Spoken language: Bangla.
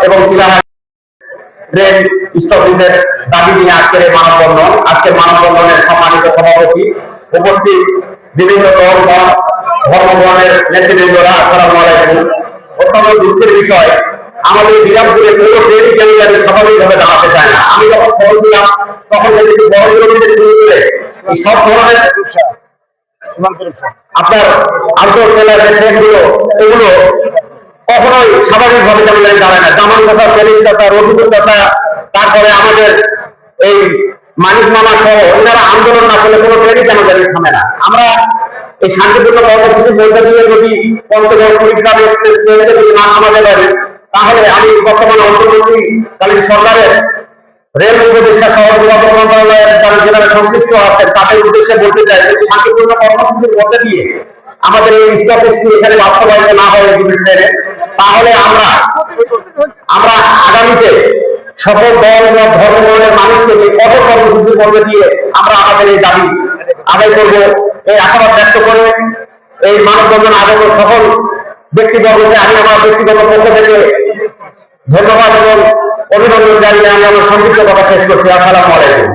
এবং ট্রেন স্টপেজের দাবি নিয়ে আজকের এই মানববন্ধন। আজকের মানববন্ধনের সম্মানিত সভাপতি, উপস্থিত বিভিন্ন দল মত ধর্মবর্ণের নেতৃবৃন্দরা, আসসালামু আলাইকুম। অত্যন্ত দুঃখের বিষয়, আমাদের বিরামপুরে কোনো ট্রেনই কেউ যাতে স্বাভাবিকভাবে দাঁড়াতে চায় না। আমি যখন ছোট ছিলাম তখন দেখেছি বড় বিরোধীদের শুরু করে এই সব ধরনের আপনার আন্তঃজেলার যে ট্রেনগুলো, এগুলো কখনোই স্বাভাবিকভাবে দাঁড়ায় না। জামান চাষা, সেলিম চাষা, রফিকুল চাষা, তারপরে আমাদের এই মানিক মামা সহ এনারা আন্দোলন না করলে কোনো ট্রেনই কেন জানি থামে না। আমরা এই শান্তিপূর্ণ কর্মসূচির মধ্যে দিয়ে যদি পঞ্চগড় কুড়িগ্রাম এক্সপ্রেস ট্রেনকে যদি না থামাতে পারি, তাহলে আমি বর্তমানে অন্তর্বর্তীকালীন সরকারের রেল উপদেষ্টা সহ যোগাযোগ মন্ত্রণালয়ের যারা জেলার সংশ্লিষ্ট আছেন তাদের উদ্দেশ্যে বলতে চাই, যদি শান্তিপূর্ণ কর্মসূচির মধ্যে দিয়ে আমাদের এই স্টপেজটি এখানে বাস্তবায়িত না হয় ট্রেনে, তাহলে আমরা আগামীতে সকল দল এবং ধর্মের মানুষকে নিয়ে কঠোর কর্মসূচির মধ্যে দিয়ে আমরা আমাদের এই দাবি আদায় করব, এই আশাবাদ ব্যক্ত করে এই মানববন্ধন আগত সকল ব্যক্তিবর্গকে আমি আমার ব্যক্তিগত পক্ষ থেকে ধন্যবাদ এবং অভিনন্দন জানিয়ে আমি আমার সংক্ষিপ্ত কথা শেষ করছি। আসসালামু আলাইকুম।